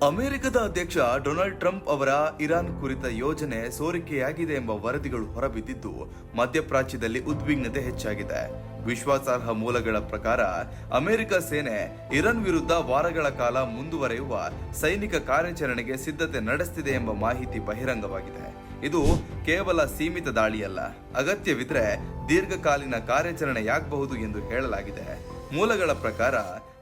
ಅಮೆರಿಕದ ಅಧ್ಯಕ್ಷ Donald Trump ಅವರ ಇರಾನ್ ಕುರಿತ ಯೋಜನೆ ಸೋರಿಕೆಯಾಗಿದೆ ಎಂಬ ವರದಿಗಳು ಹೊರಬಿದ್ದಿದ್ದು ಮಧ್ಯಪ್ರಾಚ್ಯದಲ್ಲಿ ಉದ್ವಿಗ್ನತೆ ಹೆಚ್ಚಾಗಿದೆ. ವಿಶ್ವಾಸಾರ್ಹ ಮೂಲಗಳ ಪ್ರಕಾರ ಅಮೆರಿಕ ಸೇನೆ ಇರಾನ್ ವಿರುದ್ಧ ವಾರಗಳ ಕಾಲ ಮುಂದುವರೆಯುವ ಸೈನಿಕ ಕಾರ್ಯಾಚರಣೆಗೆ ಸಿದ್ಧತೆ ನಡೆಸುತ್ತಿದೆ ಎಂಬ ಮಾಹಿತಿ ಬಹಿರಂಗವಾಗಿದೆ. ಇದು ಕೇವಲ ಸೀಮಿತ ದಾಳಿಯಲ್ಲ, ಅಗತ್ಯವಿದ್ರೆ ದೀರ್ಘಕಾಲೀನ ಕಾರ್ಯಾಚರಣೆಯಾಗಬಹುದು ಎಂದು ಹೇಳಲಾಗಿದೆ. ಮೂಲಗಳ ಪ್ರಕಾರ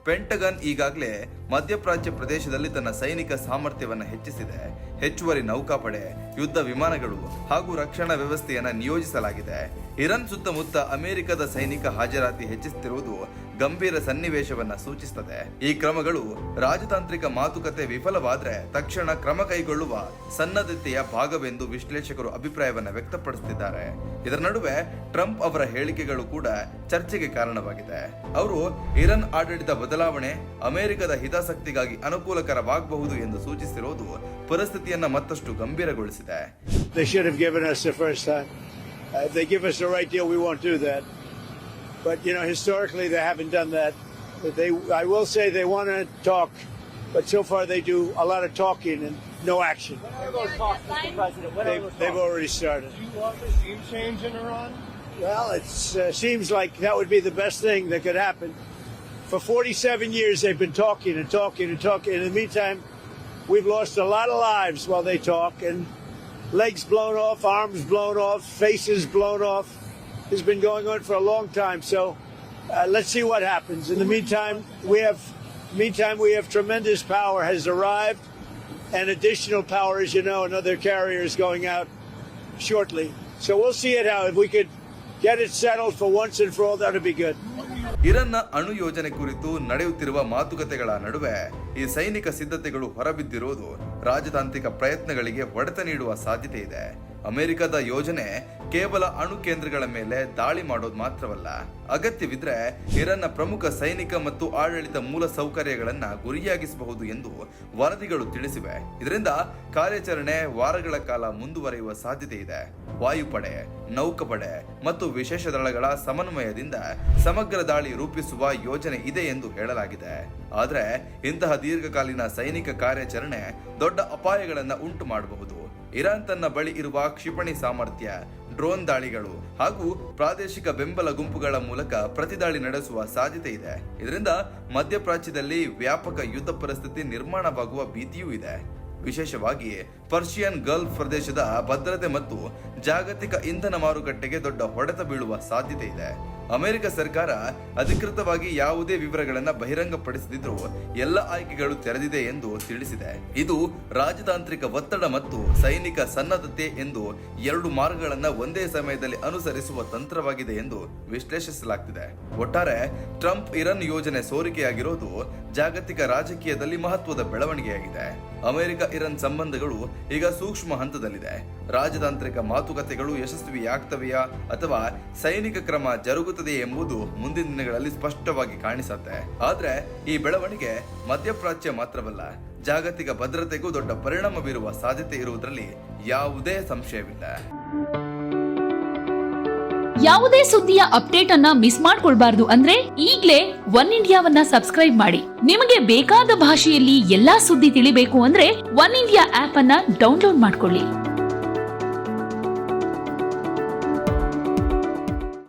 ಪೆಂಟಗನ್ ಈಗಾಗಲೇ ಮಧ್ಯಪ್ರಾಚ್ಯ ಪ್ರದೇಶದಲ್ಲಿ ತನ್ನ ಸೈನಿಕ ಸಾಮರ್ಥ್ಯವನ್ನು ಹೆಚ್ಚಿಸಿದೆ. ಹೆಚ್ಚುವರಿ ನೌಕಾಪಡೆ, ಯುದ್ಧ ವಿಮಾನಗಳು ಹಾಗೂ ರಕ್ಷಣಾ ವ್ಯವಸ್ಥೆಯನ್ನು ನಿಯೋಜಿಸಲಾಗಿದೆ. ಇರಾನ್ ಸುತ್ತಮುತ್ತ ಅಮೆರಿಕದ ಸೈನಿಕ ಹಾಜರಾತಿ ಹೆಚ್ಚಿಸುತ್ತಿರುವುದು ಗಂಭೀರ ಸನ್ನಿವೇಶವನ್ನ ಸೂಚಿಸುತ್ತದೆ. ಈ ಕ್ರಮಗಳು ರಾಜತಾಂತ್ರಿಕ ಮಾತುಕತೆ ವಿಫಲವಾದರೆ ತಕ್ಷಣ ಕ್ರಮ ಕೈಗೊಳ್ಳುವ ಸನ್ನದ್ಧತೆಯ ಭಾಗವೆಂದು ವಿಶ್ಲೇಷಕರು ಅಭಿಪ್ರಾಯವನ್ನು ವ್ಯಕ್ತಪಡಿಸುತ್ತಿದ್ದಾರೆ. ಇದರ ನಡುವೆ ಟ್ರಂಪ್ ಅವರ ಹೇಳಿಕೆಗಳು ಕೂಡ ಚರ್ಚೆಗೆ ಕಾರಣವಾಗಿದೆ. ಅವರು ಇರಾನ್ ಆಡಳಿತ ಬದಲಾವಣೆ ಅಮೆರಿಕದ ಹಿತಾಸಕ್ತಿಗಾಗಿ ಅನುಕೂಲಕರವಾಗಬಹುದು ಎಂದು ಸೂಚಿಸಿರುವುದು ಪರಿಸ್ಥಿತಿಯನ್ನ ಮತ್ತಷ್ಟು ಗಂಭೀರಗೊಳಿಸಿದೆ. If they give us the right deal, we won't do that. But, historically they haven't done that. I will say they want to talk, but so far they do a lot of talking and no action. They've already started. Do you want regime change in Iran? Well, it seems like that would be the best thing that could happen. For 47 years they've been talking and talking and talking. In the meantime, we've lost a lot of lives while they talk, and legs blown off, arms blown off, faces blown off. It's been going on for a long time. So let's see what happens. In the meantime, we have tremendous power has arrived, and additional power, as you know, another carrier is going out shortly. So we'll see it out. If we could get it settled for once and for all, that would be good. ಇರಾನ್ನ ಅಣು ಯೋಜನೆ ಕುರಿತು ನಡೆಯುತ್ತಿರುವ ಮಾತುಕತೆಗಳ ನಡುವೆ ಈ ಸೈನಿಕ ಸಿದ್ಧತೆಗಳು ಹೊರಬಿದ್ದಿರುವುದು ರಾಜತಾಂತ್ರಿಕ ಪ್ರಯತ್ನಗಳಿಗೆ ಹೊಡೆತ ನೀಡುವ ಸಾಧ್ಯತೆ ಇದೆ. ಅಮೆರಿಕದ ಯೋಜನೆ ಕೇವಲ ಅಣು ಕೇಂದ್ರಗಳ ಮೇಲೆ ದಾಳಿ ಮಾಡೋದು ಮಾತ್ರವಲ್ಲ, ಅಗತ್ಯವಿದ್ರೆ ಇರಾನ್ನ ಪ್ರಮುಖ ಸೈನಿಕ ಮತ್ತು ಆಡಳಿತ ಮೂಲ ಸೌಕರ್ಯಗಳನ್ನ ಗುರಿಯಾಗಿಸಬಹುದು ಎಂದು ವರದಿಗಳು ತಿಳಿಸಿವೆ. ಇದರಿಂದ ಕಾರ್ಯಾಚರಣೆ ವಾರಗಳ ಕಾಲ ಮುಂದುವರಿಯುವ ಸಾಧ್ಯತೆ ಇದೆ. ವಾಯುಪಡೆ, ನೌಕಾಪಡೆ ಮತ್ತು ವಿಶೇಷ ದಳಗಳ ಸಮನ್ವಯದಿಂದ ಸಮಗ್ರ ದಾಳಿ ರೂಪಿಸುವ ಯೋಜನೆ ಇದೆ ಎಂದು ಹೇಳಲಾಗಿದೆ. ಆದರೆ ಇಂತಹ ದೀರ್ಘಕಾಲೀನ ಸೈನಿಕ ಕಾರ್ಯಾಚರಣೆ ದೊಡ್ಡ ಅಪಾಯಗಳನ್ನು ಉಂಟು ಮಾಡಬಹುದು. ಇರಾನ್ ತನ್ನ ಬಳಿ ಇರುವ ಕ್ಷಿಪಣಿ ಸಾಮರ್ಥ್ಯ, ಡ್ರೋನ್ ದಾಳಿಗಳು ಹಾಗೂ ಪ್ರಾದೇಶಿಕ ಬೆಂಬಲ ಗುಂಪುಗಳ ಮೂಲಕ ಪ್ರತಿದಾಳಿ ನಡೆಸುವ ಸಾಧ್ಯತೆ ಇದೆ. ಇದರಿಂದ ಮಧ್ಯಪ್ರಾಚ್ಯದಲ್ಲಿ ವ್ಯಾಪಕ ಯುದ್ಧ ಪರಿಸ್ಥಿತಿ ನಿರ್ಮಾಣವಾಗುವ ಭೀತಿಯೂ ಇದೆ. ವಿಶೇಷವಾಗಿ ಪರ್ಷಿಯನ್ ಗಲ್ಫ್ ಪ್ರದೇಶದ ಭದ್ರತೆ ಮತ್ತು ಜಾಗತಿಕ ಇಂಧನ ಮಾರುಕಟ್ಟೆಗೆ ದೊಡ್ಡ ಹೊಡೆತ ಬೀಳುವ ಸಾಧ್ಯತೆ ಇದೆ. ಅಮೆರಿಕ ಸರ್ಕಾರ ಅಧಿಕೃತವಾಗಿ ಯಾವುದೇ ವಿವರಗಳನ್ನು ಬಹಿರಂಗಪಡಿಸದಿದ್ದರೂ ಎಲ್ಲ ಆಯ್ಕೆಗಳು ತೆರೆದಿದೆ ಎಂದು ತಿಳಿಸಿದೆ. ಇದು ರಾಜತಾಂತ್ರಿಕ ಒತ್ತಡ ಮತ್ತು ಸೈನಿಕ ಸನ್ನದ್ಧತೆ ಎಂದು ಎರಡು ಮಾರ್ಗಗಳನ್ನು ಒಂದೇ ಸಮಯದಲ್ಲಿ ಅನುಸರಿಸುವ ತಂತ್ರವಾಗಿದೆ ಎಂದು ವಿಶ್ಲೇಷಿಸಲಾಗುತ್ತಿದೆ. ಒಟ್ಟಾರೆ ಟ್ರಂಪ್ ಇರಾನ್ ಯೋಜನೆ ಸೋರಿಕೆಯಾಗಿರೋದು ಜಾಗತಿಕ ರಾಜಕೀಯದಲ್ಲಿ ಮಹತ್ವದ ಬೆಳವಣಿಗೆಯಾಗಿದೆ. ಅಮೆರಿಕ ಇರಾನ್ ಸಂಬಂಧಗಳು ಈಗ ಸೂಕ್ಷ್ಮ ಹಂತದಲ್ಲಿದೆ. ರಾಜತಾಂತ್ರಿಕ ಮಾತುಕತೆಗಳು ಯಶಸ್ವಿಯಾಗ್ತವೆಯಾ ಅಥವಾ ಸೈನಿಕ ಕ್ರಮ ಜರುಗುತ್ತದೆ ಎಂಬುದು ಮುಂದಿನ ದಿನಗಳಲ್ಲಿ ಸ್ಪಷ್ಟವಾಗಿ ಕಾಣಿಸುತ್ತೆ. ಆದ್ರೆ ಈ ಬೆಳವಣಿಗೆ ಮಧ್ಯಪ್ರಾಚ್ಯ ಮಾತ್ರವಲ್ಲ, ಜಾಗತಿಕ ಭದ್ರತೆಗೂ ದೊಡ್ಡ ಪರಿಣಾಮ ಬೀರುವ ಸಾಧ್ಯತೆ ಇರುವುದರಲ್ಲಿ ಯಾವುದೇ ಸಂಶಯವಿಲ್ಲ. ಯಾವುದೇ ಸುದ್ದಿಯ ಅಪ್ಡೇಟ್ ಅನ್ನ ಮಿಸ್ ಮಾಡ್ಕೊಳ್ಬಾರ್ದು ಅಂದ್ರೆ ಈಗ್ಲೇ ಒನ್ ಇಂಡಿಯಾವನ್ನ ಸಬ್ಸ್ಕ್ರೈಬ್ ಮಾಡಿ. ನಿಮಗೆ ಬೇಕಾದ ಭಾಷೆಯಲ್ಲಿ ಎಲ್ಲಾ ಸುದ್ದಿ ತಿಳಿಬೇಕು ಅಂದ್ರೆ ಒನ್ ಇಂಡಿಯಾ ಆಪ್ ಅನ್ನ ಡೌನ್ಲೋಡ್ ಮಾಡ್ಕೊಳ್ಳಿ.